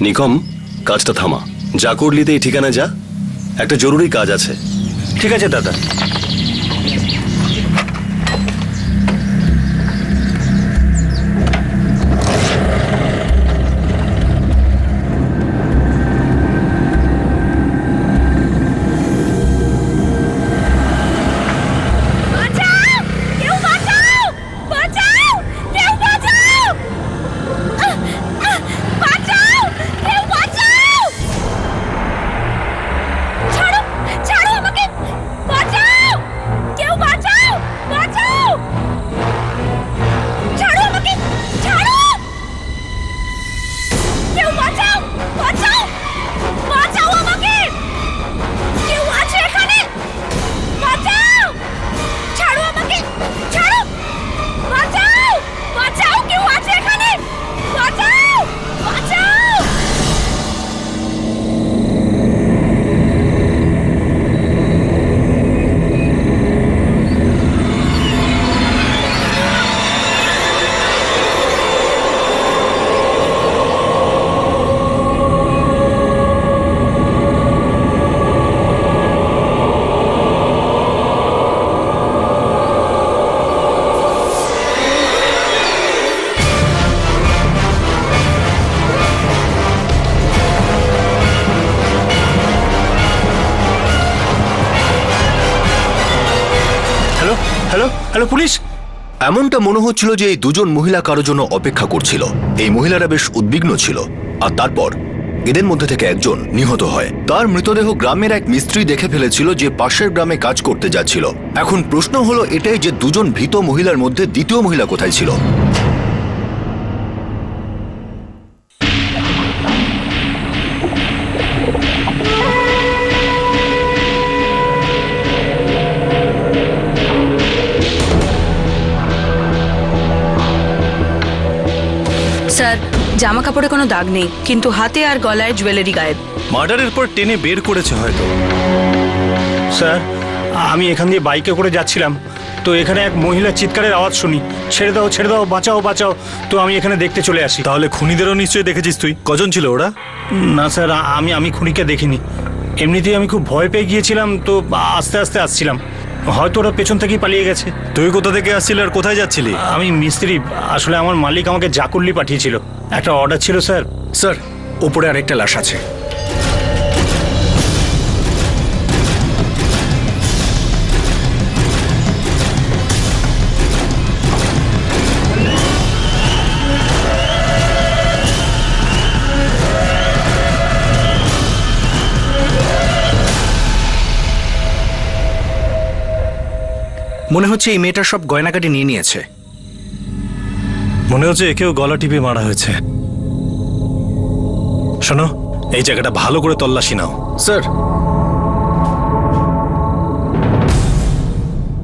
নিকম, কাজটা থামা। যা করলিতে এই ঠিকানা যা, একটা জরুরি কাজ আছে। ঠিক আছে দাদা। Hello police. এমনটা মনে হচ্ছিল যে এই দুজন মহিলা কারোর জন্য অপেক্ষা করছিল। এই মহিলারা বেশ উদ্বিগ্ন ছিল। আর তারপর এদের মধ্যে থেকে একজন নিহত হয়। তার মৃতদেহ গ্রামের এক মিস্ত্রি দেখে ফেলেছিল, যে পাশের গ্রামে কাজ করতে যাচ্ছিল। এখন প্রশ্ন হলো এটাই যে দুজন ভীত মহিলার মধ্যে দ্বিতীয় মহিলা কোথায় ছিল। স্যার, জামা কাপড়ে কোনো দাগ নেই, কিন্তু হাতে আর গলায় জুয়েলারি গায়েব। মার্ডারের পর টেনে বের করেছে হয়তো। স্যার, আমি এখান দিয়ে বাইকে করে যাচ্ছিলাম, তো এখানে এক মহিলার চিৎকারের আওয়াজ শুনি, ছেড়ে দাও ছেড়ে দাও, বাঁচাও বাঁচাও। তো আমি এখানে দেখতে চলে আসি। তাহলে খুনিদেরও নিশ্চয়ই দেখেছিস তুই? কজন ছিল ওরা? না স্যার, আমি খুনিকে দেখিনি। এমনিতেই আমি খুব ভয় পেয়ে গিয়েছিলাম, তো আস্তে আস্তে আসছিলাম। হয়তো ওরা পেছন থেকেই পালিয়ে গেছে। তুই কোথা থেকে আসছিলি আর কোথায় যাচ্ছিলি? আমি মিস্ত্রি। আসলে আমার মালিক আমাকে জাকুরলি পাঠিয়েছিল, একটা অর্ডার ছিল স্যার। স্যার, ওপরে আরেকটা লাশ আছে। মনে হচ্ছে এই মেয়েটা সব গয়নাকাটি নিয়ে নিয়েছে। মনে হচ্ছে একেও গলা টিপে মারা হয়েছে। শোনো, এই জায়গাটা ভালো করে তল্লাশি নাও। স্যার,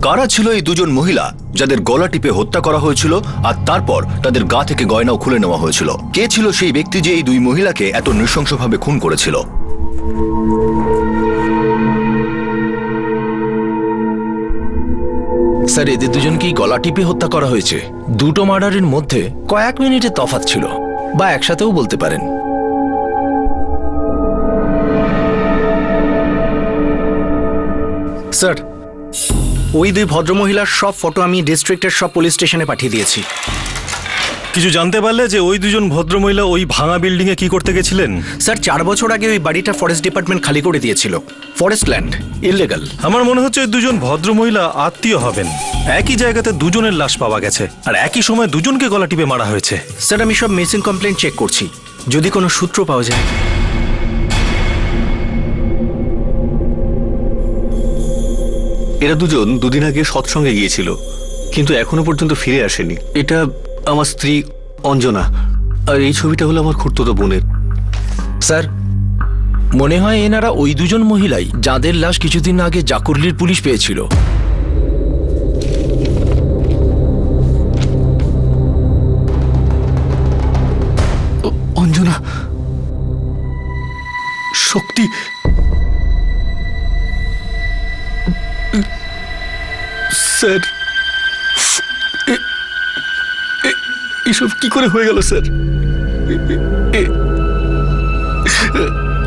কারা ছিল এই দুজন মহিলা যাদের গলা টিপে হত্যা করা হয়েছিল, আর তারপর তাদের গা থেকে গয়নাও খুলে নেওয়া হয়েছিল? কে ছিল সেই ব্যক্তি যে এই দুই মহিলাকে এত নৃশংসভাবে খুন করেছিল? স্যার, এদের দুজনকেই গলা টিপে হত্যা করা হয়েছে। দুটো মার্ডারের মধ্যে কয়েক মিনিটের তফাৎ ছিল, বা একসাথেও বলতে পারেন। স্যার, ওই দুই ভদ্রমহিলার সব ফটো আমি ডিস্ট্রিক্টের সব পুলিশ স্টেশনে পাঠিয়ে দিয়েছি। কিছু জানতে পারলে যে ওই দুজন ভদ্রমহিলা ওই ভাঙা বিল্ডিং এ কি করতে গেছিলেন? স্যার, 4 বছর আগে ওই বাড়িটা ফরেস্ট ডিপার্টমেন্ট খালি করে দিয়েছিল। Forest land, illegal. আমার মনে হচ্ছে ওই দুজন ভদ্রমহিলা আত্মীয় হবেন। একই জায়গাতে দুজনের লাশ পাওয়া গেছে, আর একই সময় দুজনকে গলা টিপে মারা হয়েছে। স্যার, আমি সব মিসিং কমপ্লেন চেক করছি, যদি কোনো সূত্র পাওয়া যায়। এরা দুজন দুদিন আগে সৎসঙ্গে গিয়েছিল, কিন্তু এখনো পর্যন্ত ফিরে আসেনি। এটা আমার স্ত্রী অঞ্জনা, আর এই ছবিটা হলো আমার খুড়তুতো বোনের। স্যার, মনে হয় এনারা ওই দুজন মহিলাই যাদের লাশ কিছুদিন আগে জাকুরলির পুলিশ পেয়েছিল। অঞ্জনা, শক্তি, স্যার, এসব কি করে হয়ে গেল স্যার? অঞ্জনা,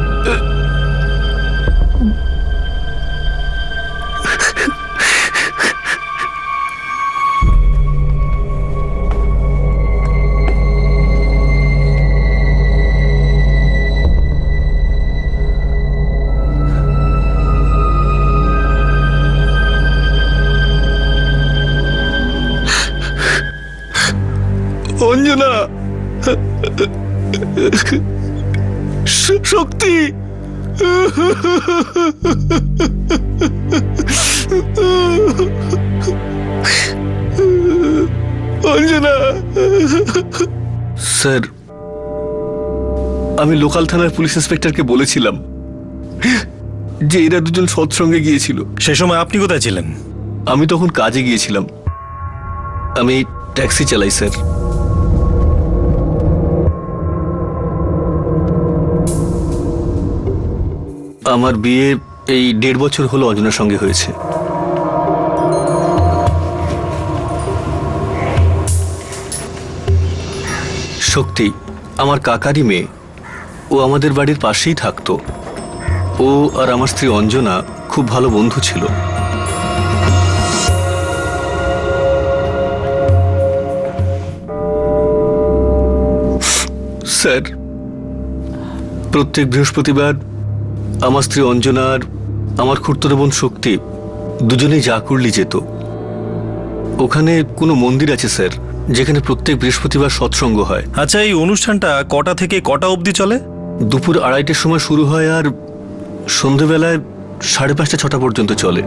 শক্তি, অঞ্জনা। স্যার, আমি লোকাল থানার পুলিশ ইন্সপেক্টরকে বলেছিলাম যে এরা দুজন সৎসঙ্গে গিয়েছিল। সে সময় আপনি কোথায় ছিলেন? আমি তখন কাজে গিয়েছিলাম। আমি ট্যাক্সি চালাই স্যার। আমার বিয়ে এই 1.5 বছর হলো অঞ্জনার সঙ্গে হয়েছে। শক্তি আমার কাকারই মেয়ে। ও আমাদের বাড়ির পাশেই থাকতো। ও আর আমার স্ত্রী অঞ্জনা খুব ভালো বন্ধু ছিল। স্যার, প্রত্যেক বৃহস্পতিবার আমার স্ত্রী অঞ্জনা আর আমার খুড়তুতো বোন শক্তি দুজনেই জাকুরলি যেত। ওখানে কোনো মন্দির আছে স্যার, যেখানে প্রত্যেক বৃহস্পতিবার সৎসঙ্গ হয়। আচ্ছা, এই অনুষ্ঠানটা কটা থেকে কটা অবধি চলে? দুপুর 2:30টার সময় শুরু হয় আর সন্ধেবেলায় 5:30, 6টা পর্যন্ত চলে।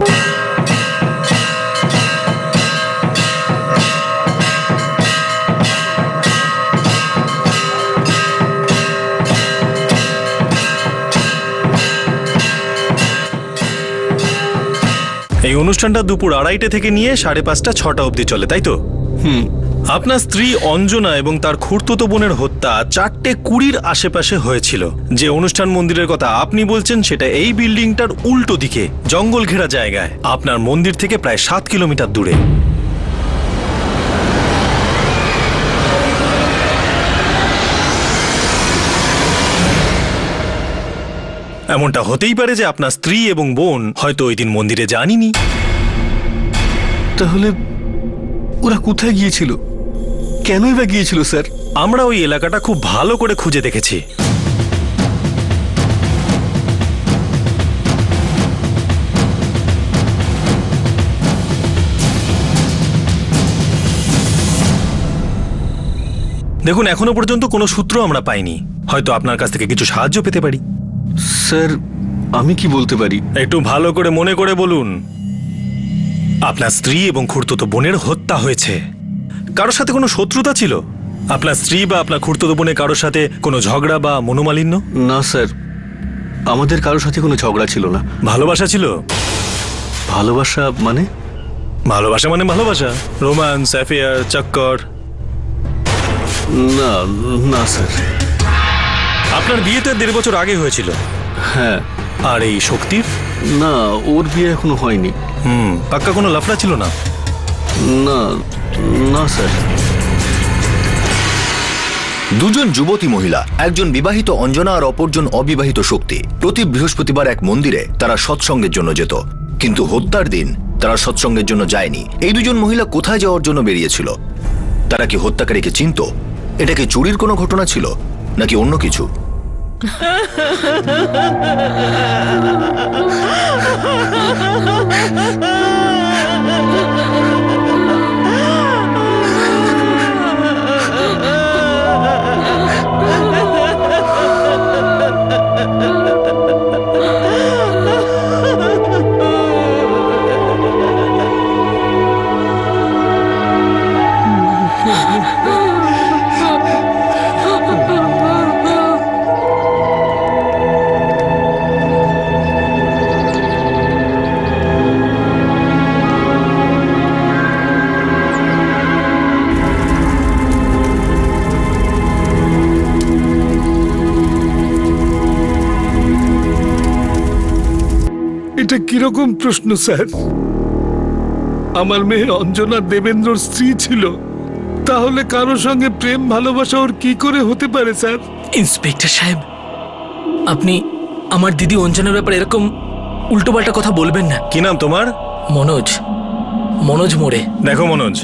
এই অনুষ্ঠানটা দুপুর 2:30 থেকে নিয়ে 5:30, 6টা অবধি চলে, তাই তো? আপনার স্ত্রী অঞ্জনা এবং তার খুড়তুতো বোনের হত্যা 4:20 আশেপাশে হয়েছিল। যে অনুষ্ঠান মন্দিরের কথা আপনি বলছেন সেটা এই বিল্ডিংটার উল্টো দিকে জঙ্গল ঘেরা জায়গায়, আপনার মন্দির থেকে প্রায় 7 কিলোমিটার দূরে। এমনটা হতেই পারে যে আপনার স্ত্রী এবং বোন হয়তো ওই দিন মন্দিরে যাননি। তাহলে ওরা কোথায় গিয়েছিল? কেনই বা গিয়েছিল স্যার? আমরা ওই এলাকাটা খুব ভালো করে খুঁজে দেখেছি। দেখুন, এখনো পর্যন্ত কোনো সূত্র আমরা পাইনি। হয়তো আপনার কাছ থেকে কিছু সাহায্য পেতে পারি। স্যার, আমি কি বলতে পারি? একটু ভালো করে মনে করে বলুন। আপনার স্ত্রী এবং খুড়তুতো বোনের হত্যা হয়েছে। কারোর সাথে কোনো শত্রুতা ছিল? আপনার স্ত্রী বা আপনার খুড়তুতো বোনের কারোর সাথে কোনো ঝগড়া বা মনোমালিন্য? না স্যার, আমাদের কারোর সাথে কোনো ঝগড়া ছিল না। ভালোবাসা ছিল? ভালোবাসা মানে? ভালোবাসা মানে ভালোবাসা, রোম্যান্স, অ্যাফেয়ার, চক্কর? না না স্যার। আপনার বিয়ে তো 1.5 বছর আগে হয়েছিল। হ্যাঁ। আর এই শক্তির? না, ওর বিয়ে এখনো হয়নি। পাক্কা কোনো লাফড়া ছিল না? না না স্যার। দুজন যুবতী মহিলা, একজন বিবাহিত অঞ্জনা আর অপরজন অবিবাহিত শক্তি, প্রতি বৃহস্পতিবার এক মন্দিরে তারা সৎসঙ্গের জন্য যেত। কিন্তু হত্যার দিন তারা সৎসঙ্গের জন্য যায়নি। এই দুজন মহিলা কোথায় যাওয়ার জন্য বেরিয়েছিল? তারা কি হত্যাকারীকে চিনত? এটা কি চুরির কোনো ঘটনা ছিল নাকি অন্য কিছু? এটা কিরকম প্রশ্ন স্যার? আমার মেয়ে অঞ্জনা দেবেন্দ্রর স্ত্রী ছিল, তাহলে কারোর সঙ্গে প্রেম ভালোবাসা ওর কি করে হতে পারে স্যার? ইন্সপেক্টর সাহেব, আপনি আমার দিদি অঞ্জনার ব্যাপারে এরকম উল্টোপাল্টা কথা বলবেন না। কি নাম তোমার? মনোজ, মনোজ মোড়ে। দেখো মনোজ,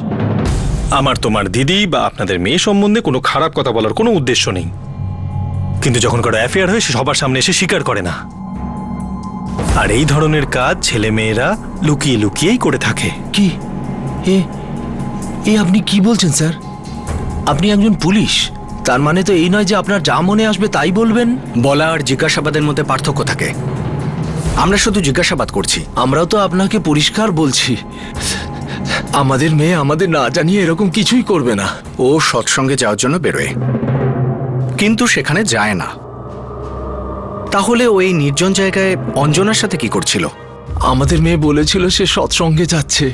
আমার তোমার দিদি বা আপনাদের মেয়ে সম্বন্ধে কোনো খারাপ কথা বলার কোনো উদ্দেশ্য নেই, কিন্তু যখন কারো অ্যাফেয়ার হয় সে সবার সামনে এসে স্বীকার করে না। আর এই ধরনের কাজ ছেলে মেয়েরা লুকিয়ে লুকিয়েই করে থাকে। কি এ আপনি কি বলছেন স্যার? আপনি একজন পুলিশ, তার মানে তো এই নয় যে আপনার যা মনে আসবে তাই বলবেন। বলা আর জিজ্ঞাসাবাদের মধ্যে পার্থক্য থাকে। আমরা শুধু জিজ্ঞাসাবাদ করছি। আমরাও তো আপনাকে পরিষ্কার বলছি, আমাদের মেয়ে আমাদের না জানিয়ে এরকম কিছুই করবে না। ও সৎসঙ্গে যাওয়ার জন্য বেরোয়, কিন্তু সেখানে যায় না। তাহলে ওই নির্জন জায়গায় অঞ্জনার সাথে কি করছিল? আমাদের মেয়ে বলেছিল সে সৎসঙ্গে যাচ্ছে,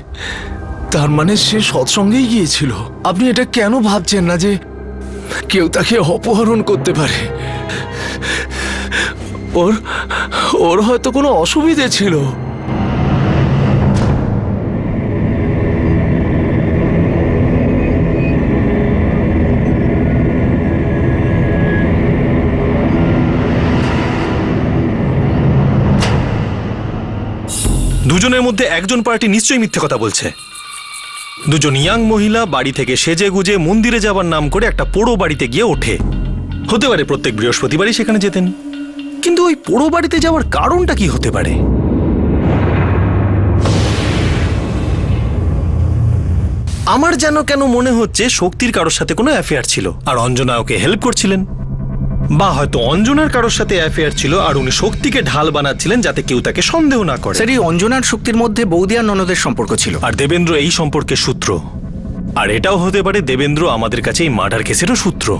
তার মানে সে সৎসঙ্গেই গিয়েছিল। আপনি এটা কেন ভাবছেন না যে কেউ তাকে অপহরণ করতে পারে? ওর হয়তো কোনো অসুবিধে ছিল। দুজনের মধ্যে একজন পার্টি নিশ্চয়ই মিথ্যে কথা বলছে। দুজন ইয়াং মহিলা বাড়ি থেকে সেজে গুজে মন্দিরে যাবার নাম করে একটা পোড়ো বাড়িতে গিয়ে ওঠে। হতে পারে প্রত্যেক বৃহস্পতিবারই সেখানে যেতেন, কিন্তু ওই পোড়ো বাড়িতে যাওয়ার কারণটা কি হতে পারে? আমার যেন কেন মনে হচ্ছে শক্তির কারোর সাথে কোনো অ্যাফেয়ার ছিল আর অঞ্জনা ওকে হেল্প করছিলেন, বা হয়তো অঞ্জনার কারোর সাথে অ্যাফেয়ার ছিল আর উনি শক্তিকে ঢাল বানাচ্ছিলেন যাতে কেউ তাকে সন্দেহ না করে। স্যার, এই অঞ্জনার শক্তির মধ্যে বৌদি আর ননদের সম্পর্ক ছিল, আর দেবেন্দ্র এই সম্পর্কের সূত্র। আর এটাও হতে পারে দেবেন্দ্র আমাদের কাছে এই মার্ডার কেসেরও সূত্র।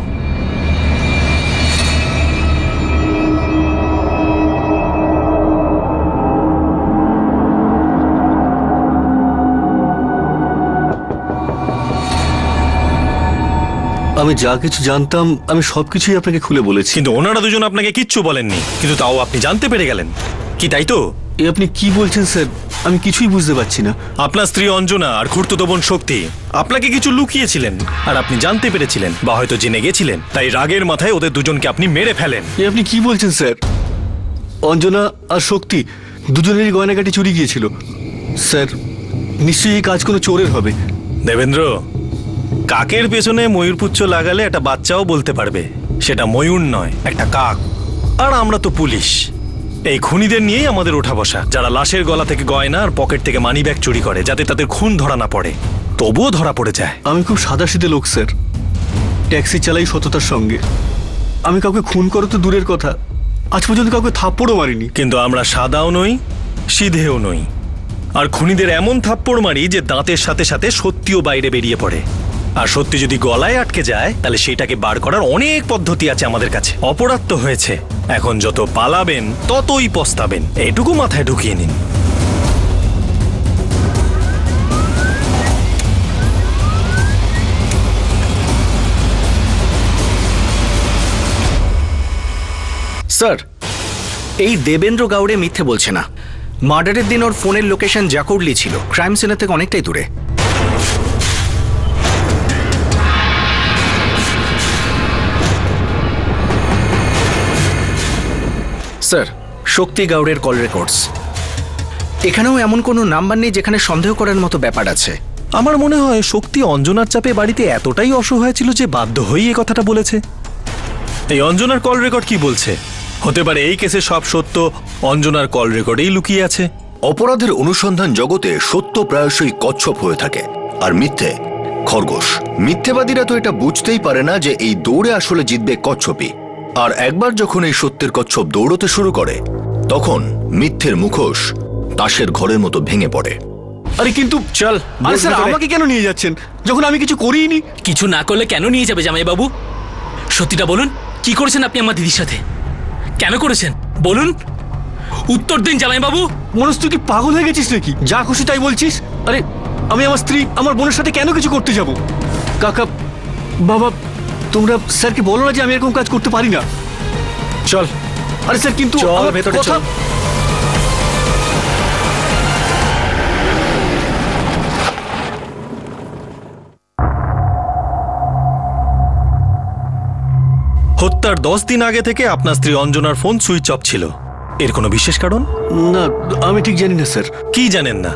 আমি যা কিছু জানতাম আমি সবকিছুই আপনাকে খুলে বলেছি। কিন্তু ওনারা দুজন আপনাকে কিচ্ছু বলেননি, কিন্তু তাও আপনি জানতে পেরে গেলেন, কি তাই তো? এ আপনি কি বলছেন স্যার? আমি কিছুই বুঝতে পারছি না। আপনার স্ত্রী অঞ্জনা আর খুড়তুতো বোন শক্তি আপনাকে কিছু লুকিয়েছিলেন আর আপনি জানতে পেরেছিলেন বা হয়তো জেনে গেছিলেন, তাই রাগের মাথায় ওদের দুজনকে আপনি মেরে ফেলেন। এ আপনি কি বলছেন স্যার? অঞ্জনা আর শক্তি দুজনেরই গয়নাগাটি চুরি গিয়েছিল স্যার। নিশ্চয়ই এই কাজ কোনো চোরের হবে। দেবেন্দ্র, কাকের পেছনে ময়ূরপুচ্ছ লাগালে একটা বাচ্চাও বলতে পারবে সেটা ময়ূর নয়, একটা কাক। আর আমরা তো পুলিশ, এই খুনিদের নিয়েই আমাদের ওঠা বসা, যারা লাশের গলা থেকে গয়না আর পকেট থেকে মানি ব্যাগ চুরি করে যাতে তাদের খুন ধরা না পড়ে, তবুও ধরা পড়ে যায়। আমি খুব সাদাসিধে লোক স্যার, ট্যাক্সি চালাই সততার সঙ্গে। আমি কাউকে খুন করো তো দূরের কথা, আজ পর্যন্ত কাউকে থাপ্পড়ও মারিনি। কিন্তু আমরা সাদাও নই, সিধেও নই, আর খুনিদের এমন থাপ্পড় মারি যে দাঁতের সাথে সাথে সত্যিও বাইরে বেরিয়ে পড়ে। আর সত্যি যদি গলায় আটকে যায় তাহলে সেটাকে বার করার অনেক পদ্ধতি আছে আমাদের কাছে। অপরাধ তো হয়েছে, এখন যত পালাবেন ততই পস্তাবেন, এটুকু মাথায় ঢুকিয়ে নিন। স্যার, এই দেবেন্দ্র গাউড়ে মিথ্যে বলছে না। মার্ডারের দিন ওর ফোনের লোকেশন জাকুরলি ছিল, ক্রাইম সিনের থেকে অনেকটাই দূরে। স্যার, শক্তি গাউড়ের কল রেকর্ডস, এখানেও এমন কোনো নাম্বার নেই যেখানে সন্দেহ করার মতো ব্যাপার আছে। আমার মনে হয় শক্তি অঞ্জনার চাপে বাড়িতে এতটাই অসহায় ছিল যে বাধ্য হয়েই এই কথাটা বলেছে। এই অঞ্জনার কল রেকর্ড কি বলছে? হতে পারে এই কেসে সব সত্য অঞ্জনার কল রেকর্ডেই লুকিয়ে আছে। অপরাধের অনুসন্ধান জগতে সত্য প্রায়শই কচ্ছপ হয়ে থাকে আর মিথ্যে খরগোশ। মিথ্যেবাদীরা তো এটা বুঝতেই পারে না যে এই দৌড়ে আসলে জিতবে কচ্ছপই। আর একবার যখন এই সত্যের কচ্ছপ দৌড়তে শুরু করে তখন মিথ্যের মুখোশ তাসের ঘরের মতো ভেঙে পড়ে। আরে কিন্তু চল, আরে স্যার, আমাকে কেন নিয়ে যাচ্ছেন যখন আমি কিছু করিনি? কিছু না করলে কেন নিয়ে যাবে জামাইবাবু? সত্যিটা বলুন, কি করেছেন আপনি আমার দিদির সাথে? কেন করেছেন বলুন, উত্তর দিন জামাইবাবু। মনোজ, তুই কি পাগল হয়ে গেছিস নাকি? যা খুশি তাই বলছিস। আরে আমি আমার স্ত্রী, আমার বোনের সাথে কেন কিছু করতে যাব? কাকা, বাবা, তোমরা স্যারকে বলো না যে আমি এরকম কাজ করতে পারি না। চল। আরে স্যার, কিন্তু চল, আমার ভেতরে কথা- চল। হত্যা তার 10 দিন আগে থেকে আপনার স্ত্রী অঞ্জনার ফোন সুইচ অফ ছিল। এর কোনো বিশেষ কারণ? না, আমি ঠিক জানি না স্যার। কি জানেন না?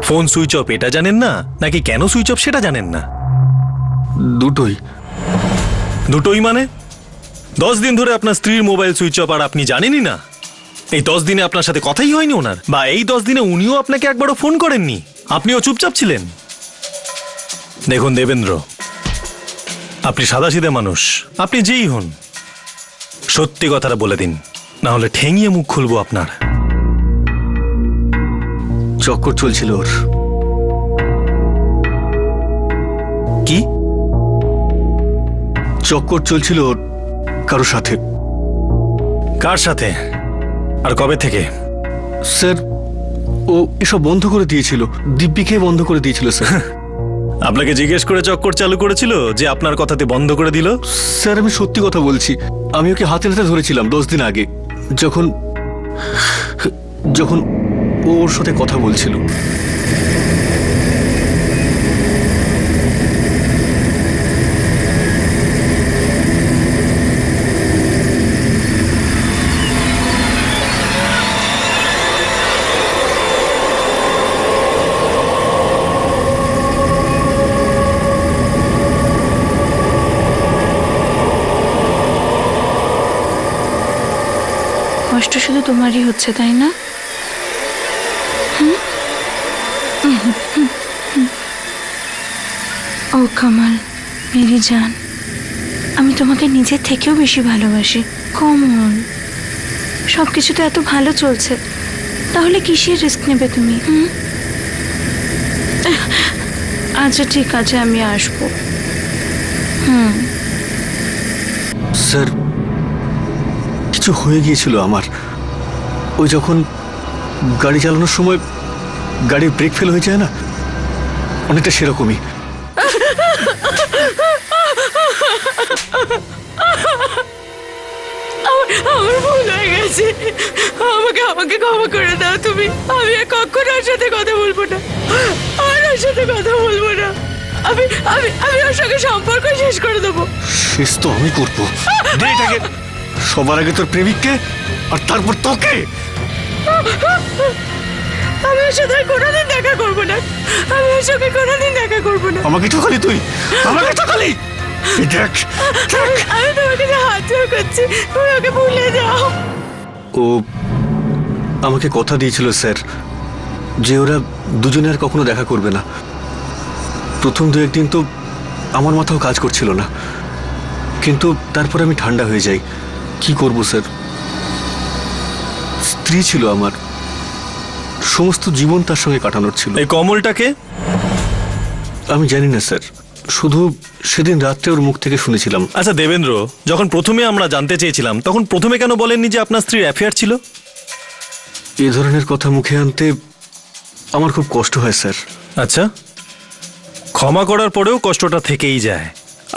ফোন সুইচ অফ এটা জানেন না, নাকি কেন সুইচ অফ সেটা জানেন না? দুটোই। দুটোই মানে? 10 দিন ধরে আপনার স্ত্রীর মোবাইল সুইচ অফ আর আপনি জানেনই না? এই 10 দিনে আপনার সাথে কথাই হয়নি ওনার, বা এই 10 দিনে উনিও আপনাকে একবারও ফোন করেননি, আপনিও চুপচাপ ছিলেন? দেখুন দেবেন্দ্র, আপনি সাদাসিধে মানুষ, আপনি যেই হন সত্যি কথাটা বলে দিন, না হলে ঠেঙিয়ে মুখ খুলবো আপনার। চক্কর চলছিল ওর। কি চক্কর চলছিল ওর কারোর সাথে। কার সাথে আর কবে থেকে? স্যার, ও এসব বন্ধ করে দিয়েছিল, দিব্যিকে বন্ধ করে দিয়েছিল স্যার। আপনাকে জিজ্ঞেস করে চক্কর চালু করেছিল যে আপনার কথাতে বন্ধ করে দিল? স্যার, আমি সত্যি কথা বলছি। আমি ওকে হাতে হাতে ধরেছিলাম 10 দিন আগে, যখন যখন ওর সাথে কথা বলছিল। কষ্ট শুধু তোমারই হচ্ছে, তাই না? ও কামাল, মেরি জান, আমি তোমাকে নিজের থেকেও বেশি ভালোবাসি। কমল, সবকিছু তো এত ভালো চলছে, তাহলে কিসের রিস্ক নেবে তুমি? আচ্ছা ঠিক আছে, আমি আসবো। স্যার, কিছু হয়ে গিয়েছিল আমার। ওই যখন গাড়ি চালানোর সময় গাড়ির ব্রেক ফেল হয়ে যায় না, অনেকটা সেরকমই। আমার ভুল হয়ে গেছে, আমাকে ক্ষমা করে দাও তুমি। আমি আর কখনো ওর সাথে কথা বলবো না, আর ওর সাথে কথা বলবো না। আমি আমি আমি ওর সঙ্গে সম্পর্ক শেষ করে দেবো। শেষ তো আমি করবো। দে এটাকে। সবার আগে তোর প্রেমিককে, আর তারপর তোকে। আমি ওর সাথে আর কোনোদিন দেখা করবো না, আমি ওর সঙ্গে কোনোদিন দেখা করবো না। আমাকে ঠকালি তুই, আমাকে ঠকালি। দেখ, আমি তোমাকে হাত জোড় করছি, তুমি ওকে ভুলে যাও। ও আমাকে কথা দিয়েছিল স্যার যে ওরা দুজনে আর কখনো দেখা করবে না। প্রথম 2-1 দিন তো আমার মাথাও কাজ করছিল না, কিন্তু তারপর আমি ঠান্ডা হয়ে যাই। কি করব স্যার? স্ত্রী ছিল আমার, সমস্ত জীবন তার সঙ্গে কাটানোর ছিল। এই কমলটাকে আমি জানি না স্যার, শুধু সেদিন রাত্রে ওর মুখ থেকে শুনেছিলাম। আচ্ছা দেবেন্দ্র, যখন প্রথমে আমরা জানতে চেয়েছিলাম তখন প্রথমে কেন বলেননি যে আপনার স্ত্রীর অ্যাফেয়ার ছিল? এ ধরনের কথা মুখে আনতে আমার খুব কষ্ট হয় স্যার। আচ্ছা, ক্ষমা করার পরেও কষ্টটা থেকেই যায়,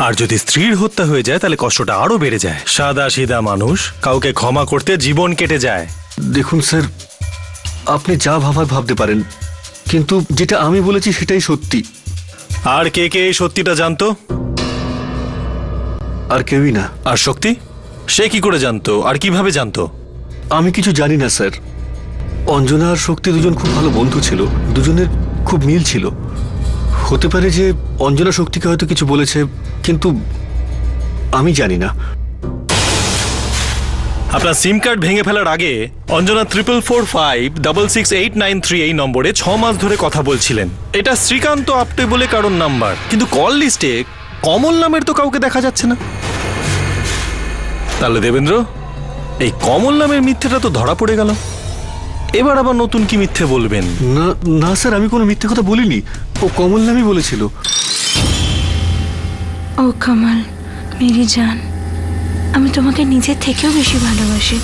আর যদি স্ত্রীর হত্যা হয়ে যায় তাহলে কষ্টটা আরো বেড়ে যায়। সাদা সিধা মানুষ, কাউকে ক্ষমা করতে জীবন কেটে যায়। দেখুন স্যার, আপনি যা ভাবার ভাবতে পারেন, কিন্তু যেটা আমি বলেছি সেটাই সত্যি। আর কে কে এই সত্যিটা জানতো? আর কেউই না। আর শক্তি, সে কি করে জানতো আর কিভাবে জানতো? আমি কিছু জানি না স্যার। অঞ্জনা আর শক্তি দুজন খুব ভালো বন্ধু ছিল, দুজনের খুব মিল ছিল। হতে পারে যে অঞ্জনা শক্তিকে হয়তো কিছু বলেছে, কিন্তু আমি জানি না। আপনার সিম কার্ড ভেঙে ফেলার আগে অঞ্জনা 4445666893 এই নম্বরে 6 মাস ধরে কথা বলছিলেন। এটা শ্রীকান্ত আপটে বলে কারণ নাম্বার, কিন্তু কল লিস্টে কমল নামের তো কাউকে দেখা যাচ্ছে না। তাহলে দেবেন্দ্র, এই কমল নামের মিথ্যেটা তো ধরা পড়ে গেল। এবার আবার নতুন কি মিথ্যে বলবেন? না না স্যার, আমি কোনো মিথ্যে কথা বলিনি। ও কমল নামই বলেছিল। ও কামাল, মেরি জান, আমি তোমাকে নিজের থেকেও বেশি ভালোবাসি।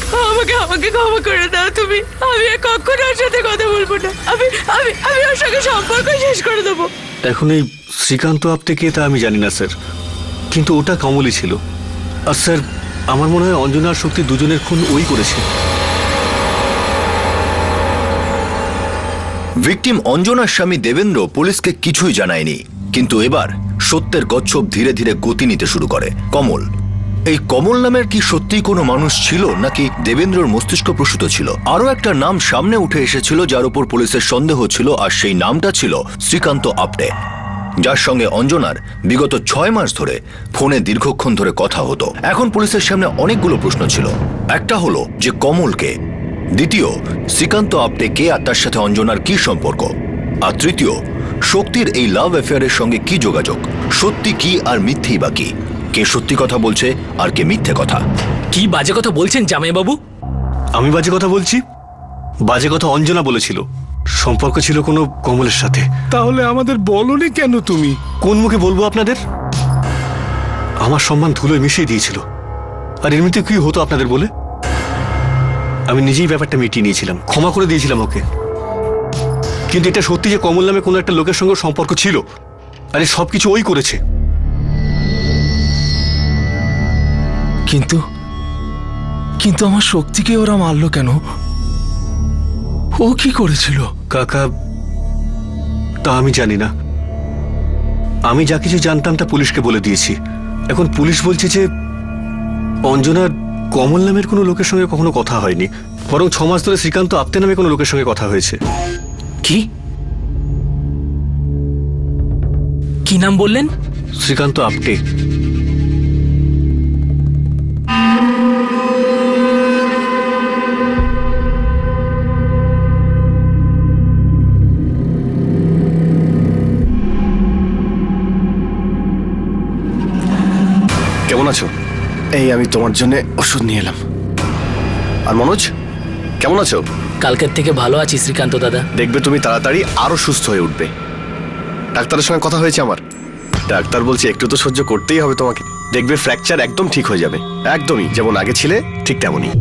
আমাকে ক্ষমা করে দাও তুমি। আমি আর কখনো ওর সাথে কথা বলবো না, আমি আমি আমি ওর সঙ্গে সম্পর্ক শেষ করে দেবো। এখন এই শ্রীকান্ত আপটে কে তা আমি জানি না স্যার, কিন্তু ওটা কমলই ছিল। আর স্যার, আমার মনে হয় অঞ্জনা আর শক্তি দুজনের খুন ওই করেছে। ভিকটিম অঞ্জনার স্বামী দেবেন্দ্র পুলিশকে কিছুই জানায়নি, কিন্তু এবার সত্যের কচ্ছপ ধীরে ধীরে গতি নিতে শুরু করে। কমল, এই কমল নামের কি সত্যিই কোনো মানুষ ছিল নাকি দেবেন্দ্রর মস্তিষ্ক প্রসূত ছিল? আরো একটা নাম সামনে উঠে এসেছিল যার উপর পুলিশের সন্দেহ ছিল, আর সেই নামটা ছিল শ্রীকান্ত আপটে, যার সঙ্গে অঞ্জনার বিগত 6 মাস ধরে ফোনে দীর্ঘক্ষণ ধরে কথা হতো। এখন পুলিশের সামনে অনেকগুলো প্রশ্ন ছিল। একটা হলো যে কমলকে, দ্বিতীয় শ্রীকান্ত আপটে কে আর তার সাথে অঞ্জনার কি সম্পর্ক, আর তৃতীয় শক্তির এই লাভ অ্যাফেয়ারের সঙ্গে কি যোগাযোগ, সত্যি কি আর মিথ্যেই বা কি, কে সত্যি কথা বলছে আর কে মিথ্যে কথা। কি বাজে কথা বলছেন জামাইবাবু? আমি বাজে কথা বলছি? বাজে কথা অঞ্জনা বলেছিল, সম্পর্ক ছিল কোনো কমলের সাথে। তাহলে আমাদের বলনি কেন তুমি? কোন মুখে বলবো আপনাদের? আমার সম্মান ধুলোয় মিশিয়ে দিয়েছিল। আর এমনিতে কি হতো আপনাদের বলে? আমি নিজেই ব্যাপারটা মিটিয়ে নিয়েছিলাম, ক্ষমা করে দিয়েছিলাম ওকে। কিন্তু এটা সত্যি যে কমল নামে কোনো একটা লোকের সঙ্গে সম্পর্ক ছিল, আর এই সবকিছু ওই করেছে। কিন্তু কিন্তু আমার শক্তিকে ওরা মারলো কেন? ও কি করেছিল? কাকা, তা আমি জানি না। আমি যা কিছু জানতাম তা পুলিশকে বলে দিয়েছি। এখন পুলিশ বলছে যে অঞ্জনার কমল নামের কোনো লোকের সঙ্গে কখনো কথা হয়নি, বরং 6 মাস ধরে শ্রীকান্ত আপটে নামে কোনো লোকের সঙ্গে কথা হয়েছে। কি কি নাম বললেন? শ্রীকান্ত আপটে। কেমন আছো? এই আমি তোমার জন্য ওষুধ নিয়ে এলাম। আর মনোজ, কেমন আছো? কালকের থেকে ভালো আছি শ্রীকান্ত দাদা। দেখবে তুমি তাড়াতাড়ি আরো সুস্থ হয়ে উঠবে। ডাক্তারের সঙ্গে কথা হয়েছে আমার। ডাক্তার বলছে একটু তো সহ্য করতেই হবে তোমাকে। দেখবে ফ্র্যাকচার একদম ঠিক হয়ে যাবে, একদমই যেমন আগে ছিলে ঠিক তেমনই।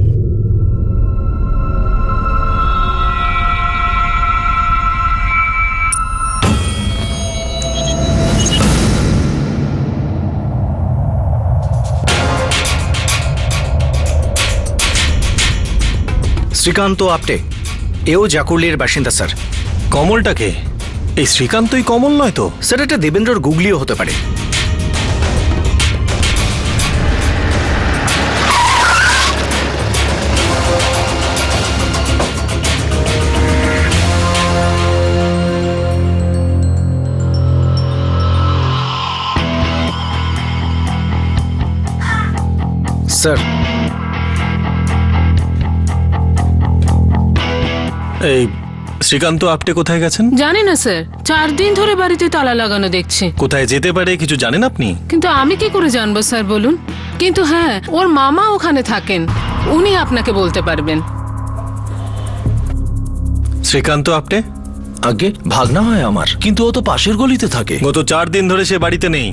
শ্রীকান্ত আপটে, এও জাকুরলির বাসিন্দা স্যার। কমলটাকে? এই শ্রীকান্তই কমল নয় তো? স্যার এটা দেবেন্দ্রর গুগলিও হতে পারে। স্যার এই শ্রীকান্ত আপটে কোথায় গেছেন? জানি না স্যার, 4 দিন ধরে বাড়িতে তালা লাগানো দেখছি। কোথায় যেতে পারে কিছু জানেন আপনি? কিন্তু আমি কি করে জানবো স্যার বলুন? কিন্তু হ্যাঁ, ওর মামা ওখানে থাকেন, উনি আপনাকে বলতে পারবেন। শ্রীকান্ত আপটে? আগে ভাগনা হয় আমার, কিন্তু ও তো পাশের গলিতে থাকে। গত 4 দিন ধরে সে বাড়িতে নেই,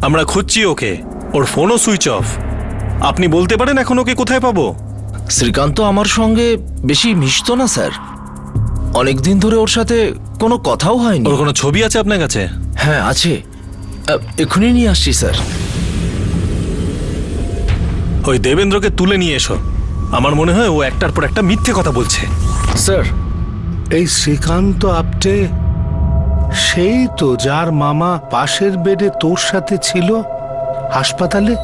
আমরা খুঁজছি ওকে। ওর ফোনও সুইচ অফ। আপনি বলতে পারেন এখন ওকে কোথায় পাবো? শ্রীকান্ত আমার সঙ্গে বেশি মিশতো না স্যার, অনেকদিন ধরে ওর সাথে কোনো কথাও হয়নি। ওর কোনো ছবি আছে আপনার কাছে? হ্যাঁ আছে, এক্ষুনি নিয়ে আসছি স্যার। ওই দেবেন্দ্রকে তুলে নিয়ে এসো। আমার মনে হয় ও একটার পর একটা মিথ্যে কথা বলছে। স্যার এই শ্রীকান্ত আপটে সেই তো যার মামা পাশের বেডে তোর সাথে ছিল হাসপাতালে।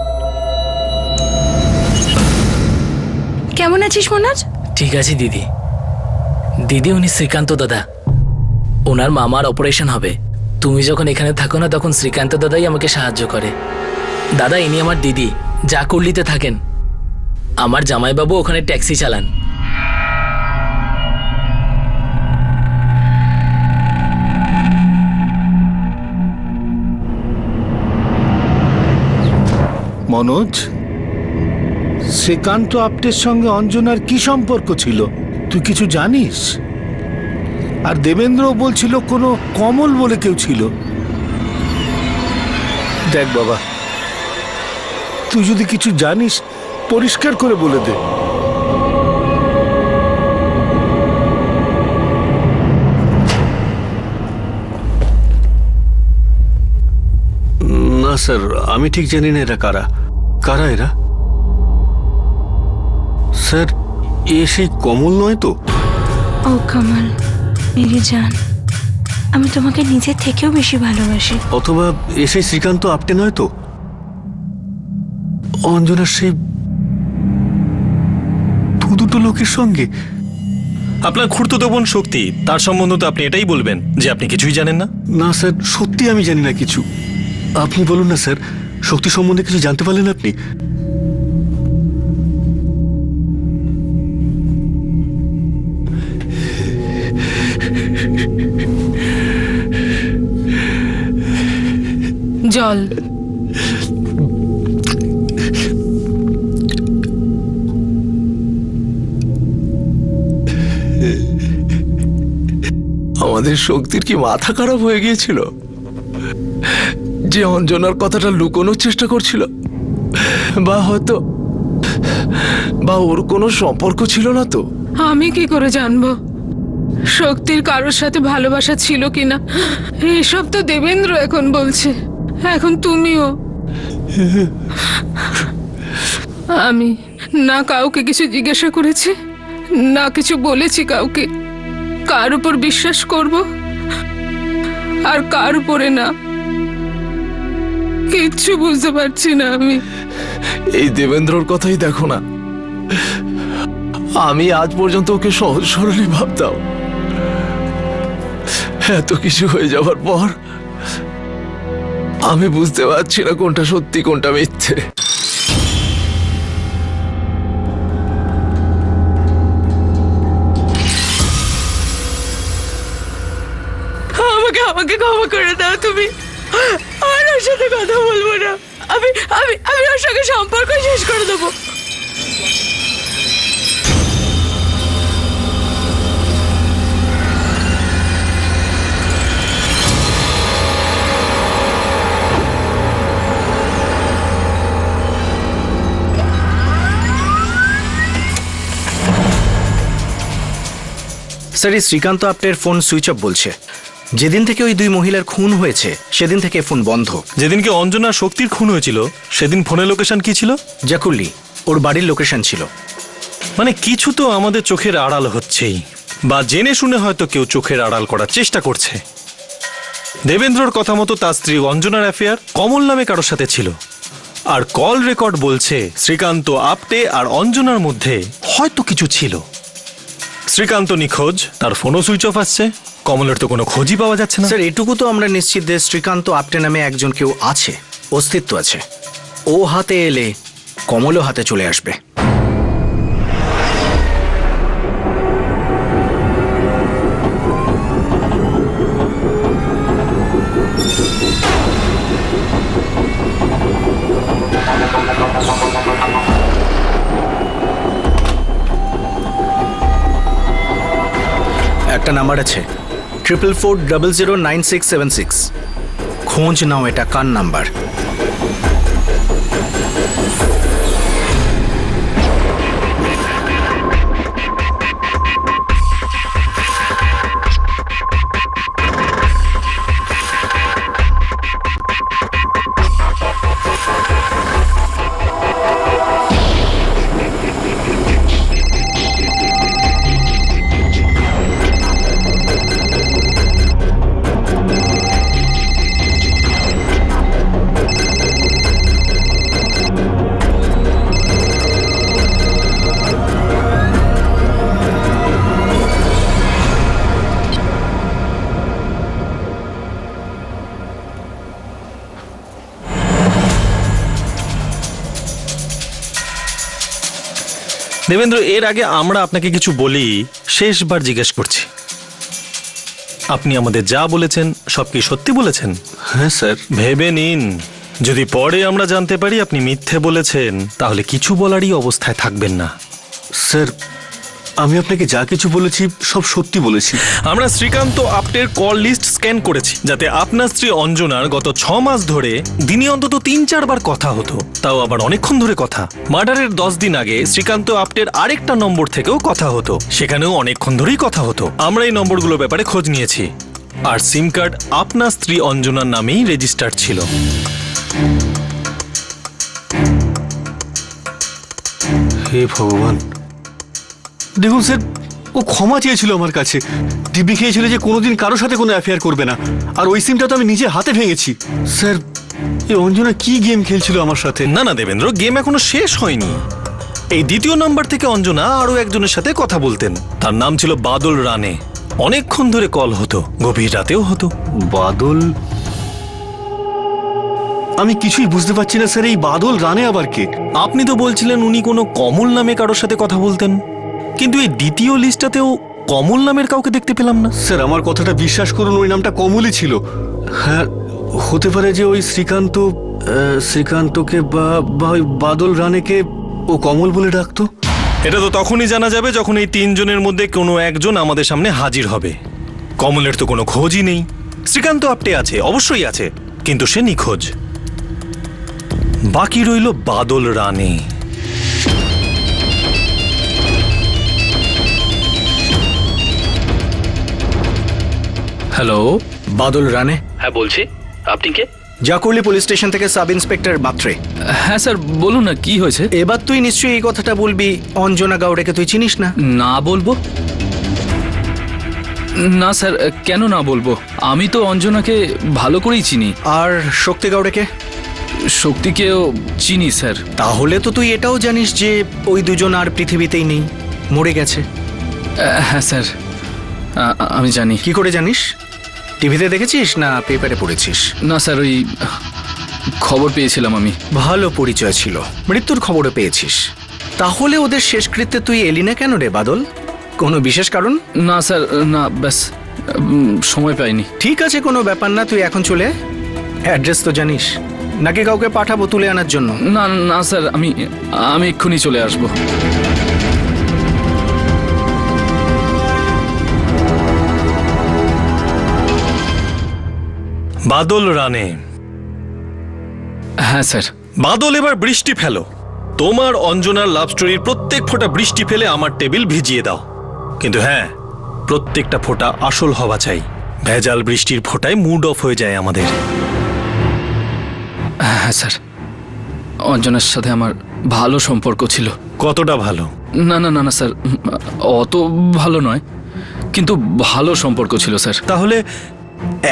কেমন আছিস মনোজ? ঠিক আছে দিদি। দিদি, উনি শ্রীকান্ত দাদা। ওনার মামার অপারেশন হবে। তুমি যখন এখানে থাকো না তখন শ্রীকান্ত দাদাই আমাকে সাহায্য করে। দাদা, ইনি আমার দিদি, জাকুরলিতে থাকেন। আমার জামাইবাবু ওখানে ট্যাক্সি চালান। মনোজ, শ্রীকান্ত আপটের সঙ্গে অঞ্জনার কি সম্পর্ক ছিল তুই কিছু জানিস? আর দেবেন্দ্র বলছিল কোনো কমল বলে কেউ ছিল। দেখ বাবা, তুই যদি কিছু জানিস পরিষ্কার করে বলে দে। না স্যার, আমি ঠিক জানি না এরা কারা। কারা এরা? স্যার, এ সেই কমল নয় তো? ও কমল, মেরি জান, আমি তোমাকে নিজের থেকেও বেশি ভালোবাসি। অথবা এ সেই শ্রীকান্ত আপটে নয় তো? অঞ্জনার সেই দুটো লোকের সঙ্গে। আপনার খুড়তুতো বোন শক্তি, তার সম্বন্ধে তো আপনি এটাই বলবেন যে আপনি কিছুই জানেন না? না স্যার, সত্যি আমি জানি না কিছু। আপনি বলুন না স্যার, শক্তি সম্বন্ধে কিছু জানতে পারলেন আপনি? জল। আমাদের শক্তির কি মাথা খারাপ হয়ে গিয়েছিল যে অঞ্জনার কথাটা লুকোনোর চেষ্টা করছিল? বা ওর কোনো সম্পর্ক ছিল না তো? আমি কি করে জানবো শক্তির কারোর সাথে ভালোবাসা ছিল কিনা? এসব তো দেবেন্দ্র এখন বলছে, এখন তুমিও। আমি না কাউকে কিছু জিজ্ঞাসা করেছি, না কিছু বলেছি কাউকে। কার উপর বিশ্বাস করব আর কার উপরে না, কিচ্ছু বুঝতে পারছি না আমি। এই দেবেন্দ্রর কথাই দেখো না, আমি আজ পর্যন্ত ওকে সহজ সরলই ভাবতাম। এত কিছু হয়ে যাওয়ার পর আমি বুঝতে পারছি না কোনটা সত্যি কোনটা মিথ্যে। আমাকে ক্ষমা করে দাও তুমি। আর ওর সাথে কথা বলবো না। আমি আমি আমি ওর সঙ্গে সম্পর্ক শেষ করে দেবো। স্যার, এই শ্রীকান্ত আপনার ফোন সুইচ অফ বলছে। যেদিন থেকে ওই দুই মহিলার খুন হয়েছে সেদিন থেকে ফোন বন্ধ। যেদিনকে অঞ্জনা শক্তির খুন হয়েছিল সেদিন ফোনের লোকেশন কি ছিল? জাকুল্লি, ওর বাড়ির লোকেশন ছিল। মানে কিছু তো আমাদের চোখের আড়াল হচ্ছেই, বা জেনে শুনে হয়তো কেউ চোখের আড়াল করার চেষ্টা করছে। দেবেন্দ্রর কথা মতো তার স্ত্রী অঞ্জনার অ্যাফেয়ার কমল নামে কারোর সাথে ছিল, আর কল রেকর্ড বলছে শ্রীকান্ত আপটে আর অঞ্জনার মধ্যে হয়তো কিছু ছিল। শ্রীকান্ত নিখোঁজ, তার ফোনও সুইচ অফ আসছে, কমলের তো কোনো খোঁজই পাওয়া যাচ্ছে না। স্যার, এটুকু তো আমরা নিশ্চিত যে শ্রীকান্ত আপটে নামে একজন কেউ আছে, অস্তিত্ব আছে। ও হাতে এলে কমলও হাতে চলে আসবে। একটা নাম্বার আছে 4440096676। খোঁজ নাও এটা কার নাম্বার। দেবেন্দ্র, এর আগে আমরা আপনাকে কিছু বলি, শেষবার জিজ্ঞেস করছি, আপনি আমাদের যা বলেছেন সব কি সত্যি বলেছেন? হ্যাঁ স্যার। ভেবে নিন, যদি পরে আমরা জানতে পারি আপনি মিথ্যে বলেছেন তাহলে কিছু বলারই অবস্থায় থাকবেন না। স্যার, আমি আপনাকে যা কিছু বলেছি সব সত্যি বলেছি। আমরা শ্রীকান্ত আপটের কল লিস্ট স্ক্যান করেছি, যাতে আপনার স্ত্রী অঞ্জনার গত 6 মাস ধরে দিনে অন্তত 3-4 বার কথা হতো, তাও আবার অনেকক্ষণ ধরে কথা। মার্ডারের 10 দিন আগে শ্রীকান্ত আপটের আরেকটা নম্বর থেকেও কথা হতো, সেখানেও অনেকক্ষণ ধরেই কথা হতো। আমরা এই নম্বরগুলোর ব্যাপারে খোঁজ নিয়েছি, আর সিম কার্ড আপনার স্ত্রী অঞ্জনার নামেই রেজিস্টার্ড ছিল। হে ভগবান! দেখুন স্যার, ও ক্ষমা চেয়েছিল আমার কাছে, দিব্যি খেয়েছিল যে কোনোদিন কারোর সাথে কোনো অ্যাফেয়ার করবে না, আর ওই সিমটা তো আমি নিজে হাতে ভেঙেছি। স্যার, এই অঞ্জনা কি গেম খেলছিল আমার সাথে? না না দেবেন্দ্র, গেম এখনো শেষ হয়নি। এই দ্বিতীয় নাম্বার থেকে অঞ্জনা আরো একজনের সাথে কথা বলতেন। তার নাম ছিল বাদল রানে। অনেকক্ষণ ধরে কল হতো, গভীর রাতেও হতো। বাদল? আমি কিছুই বুঝতে পারছি না স্যার, এই বাদল রানে আবার কে? আপনি তো বলছিলেন উনি কোনো কমল নামে কারোর সাথে কথা বলতেন, কিন্তু এই দ্বিতীয় লিস্টটাতেও কমল নামের কাউকে দেখতে পেলাম না। স্যার আমার কথাটা বিশ্বাস করুন, ওই নামটা কমলই ছিল। হ্যাঁ, হতে পারে যে ওই শ্রীকান্তকে বা ওই বাদল রানেকে ও কমল বলে ডাকতো। এটা তো তখনই জানা যাবে যখন এই তিনজনের মধ্যে কোনো একজন আমাদের সামনে হাজির হবে। কমলের তো কোনো খোঁজই নেই। শ্রীকান্ত আপটে আছে, অবশ্যই আছে, কিন্তু সে নিখোঁজ। বাকি রইল বাদল রানে। হ্যালো, বাদল রানে? হ্যাঁ বলছি, আপনি কে? জাকুরলি পুলিশ স্টেশন থেকে সাব ইন্সপেক্টর মাত্রে। হ্যাঁ স্যার বলুন না, কি হয়েছে? এবার তুই নিশ্চয়ই এই কথাটা বলবি, অঞ্জনা গাউড়েকে তুই চিনিস না? না বলবো না স্যার, কেন না বলবো? আমি তো অঞ্জনাকে ভালো করেই চিনি। আর শক্তি গাউড়েকে? শক্তিকেও চিনি স্যার। তাহলে তো তুই এটাও জানিস যে ওই দুজন আর পৃথিবীতেই নেই, মরে গেছে। হ্যাঁ স্যার, আমি জানি। কি করে জানিস? টিভিতে দেখেছিস না পেপারে পড়েছিস? না স্যার, ওই খবর পেয়েছিলাম আমি। ভালো পরিচয় ছিল, মৃত্যুর খবরও পেয়েছিস। তাহলে ওদের শেষকৃত্যে তুই এলি না কেন রে বাদল? কোনো বিশেষ কারণ? না স্যার, না, ব্যাস সময় পাইনি। ঠিক আছে, কোনো ব্যাপার না, তুই এখন চলে। অ্যাড্রেস তো জানিস, নাকি কাউকে পাঠাবো তুলে আনার জন্য? না না স্যার, আমি এক্ষুনি চলে আসবো। বাদল রানে? হ্যাঁ স্যার। বাদল, এবার বৃষ্টি ফেলো। তোমার অঞ্জনার লাভ স্টোরির প্রত্যেক ফোঁটা বৃষ্টি ফেলে আমার টেবিল ভিজিয়ে দাও। কিন্তু হ্যাঁ, প্রত্যেকটা ফোঁটা আসল হওয়া চাই। ভেজাল বৃষ্টির ফোঁটায় মুড অফ হয়ে যায় আমাদের। হ্যাঁ স্যার, অঞ্জনার সাথে আমার ভালো সম্পর্ক ছিল। কতটা ভালো? না না না না স্যার, অত ভালো নয়, কিন্তু ভালো সম্পর্ক ছিল স্যার। তাহলে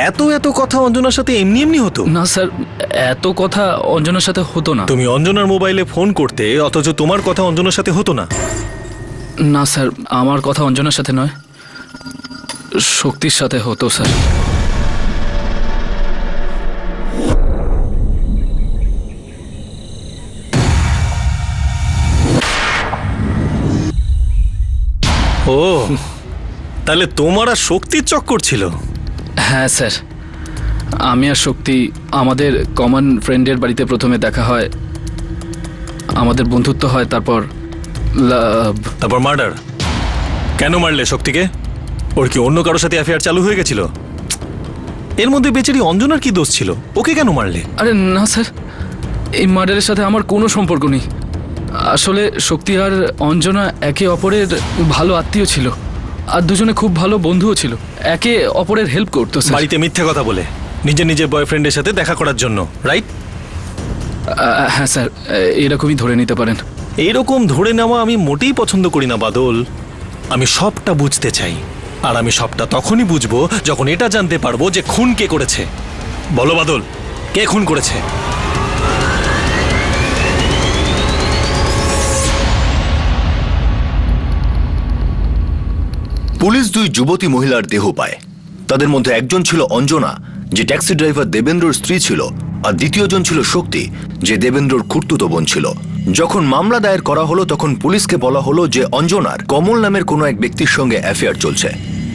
এত এত কথা অঞ্জনার সাথে এমনি এমনি হতো? না স্যার, এত কথা অঞ্জনার সাথে হতো না। তুমি অঞ্জনার মোবাইলে ফোন করতে, অথচ তোমার কথা অঞ্জনার সাথে হতো না? না স্যার, আমার কথা অঞ্জনার সাথে নয়, শক্তির সাথে হতো স্যার। ও, তাহলে তোমার আর শক্তির চক্কর ছিল? হ্যাঁ স্যার, আমি আর শক্তি আমাদের কমন ফ্রেন্ডের বাড়িতে প্রথমে দেখা হয়, আমাদের বন্ধুত্ব হয়, তারপর মার্ডার। কেন মারলে শক্তিকে? ওর কি অন্য কারোর সাথে অ্যাফেয়ার চালু হয়ে গেছিল? এর মধ্যে বেচারি অঞ্জনার কি দোষ ছিল? ওকে কেন মারলে? আরে না স্যার, এই মার্ডারের সাথে আমার কোনো সম্পর্ক নেই। আসলে শক্তি আর অঞ্জনা একে অপরের ভালো আত্মীয় ছিল, আর দুজনে খুব ভালো বন্ধুও ছিল, একে অপরের হেল্প করতো। বাড়িতে মিথ্যে কথা বলে নিজের বয়ফ্রেন্ডের সাথে দেখা করার জন্য, রাইট? হ্যাঁ স্যার, এরকমই ধরে নিতে পারেন। এইরকম ধরে নেওয়া আমি মোটেই পছন্দ করি না বাদল। আমি সবটা বুঝতে চাই, আর আমি সবটা তখনই বুঝবো যখন এটা জানতে পারবো যে খুন কে করেছে। বলো বাদল, কে খুন করেছে? পুলিশ দুই যুবতী মহিলার দেহ পায়। তাদের মধ্যে একজন ছিল অঞ্জনা, যে ট্যাক্সি ড্রাইভার দেবেন্দ্রর স্ত্রী ছিল, আর দ্বিতীয়জন ছিল শক্তি, যে দেবেন্দ্রর খুড়তুতো বোন ছিল। যখন মামলা দায়ের করা হলো তখন পুলিশকে বলা হলো যে অঞ্জনার কমল নামের কোনো এক ব্যক্তির সঙ্গে অ্যাফেয়ার চলছে,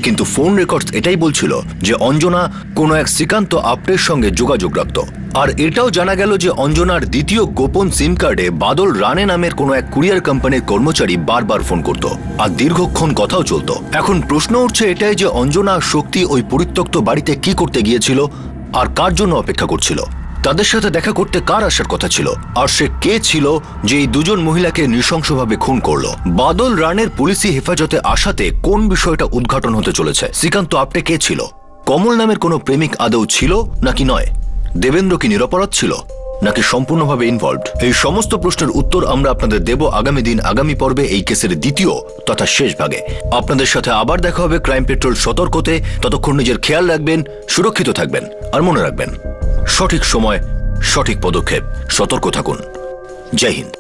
কিন্তু ফোন রেকর্ডস এটাই বলছিল যে অঞ্জনা কোনো এক শ্রীকান্ত আপটের সঙ্গে যোগাযোগ রাখত। আর এটাও জানা গেল যে অঞ্জনার দ্বিতীয় গোপন সিম কার্ডে বাদল রানে নামের কোনো এক কুরিয়ার কোম্পানির কর্মচারী বারবার ফোন করত, আর দীর্ঘক্ষণ কথাও চলতো। এখন প্রশ্ন উঠছে এটাই যে অঞ্জনা শক্তি ওই পরিত্যক্ত বাড়িতে কি করতে গিয়েছিল, আর কার জন্য অপেক্ষা করছিল, তাদের সাথে দেখা করতে কার আসার কথা ছিল, আর সে কে ছিল যে এই দুজন মহিলাকে নৃশংসভাবে খুন করলো। বাদল রানের পুলিশি হেফাজতে আসাতে কোন বিষয়টা উদ্ঘাটন হতে চলেছে। শ্রীকান্ত আপটে কে ছিল? কমল নামের কোনো প্রেমিক আদৌ ছিল নাকি নয়? দেবেন্দ্র কি নিরপরাধ ছিল নাকি সম্পূর্ণভাবে ইনভলভড? এই সমস্ত প্রশ্নের উত্তর আমরা আপনাদের দেব আগামী দিন, আগামী পর্বে, এই কেসের দ্বিতীয় তথা শেষ ভাগে। আপনাদের সাথে আবার দেখা হবে ক্রাইম পেট্রোল সতর্কতে। ততক্ষণ নিজের খেয়াল রাখবেন, সুরক্ষিত থাকবেন, আর মনে রাখবেন সঠিক সময় সঠিক পদক্ষেপ। সতর্ক থাকুন। জয় হিন্দ।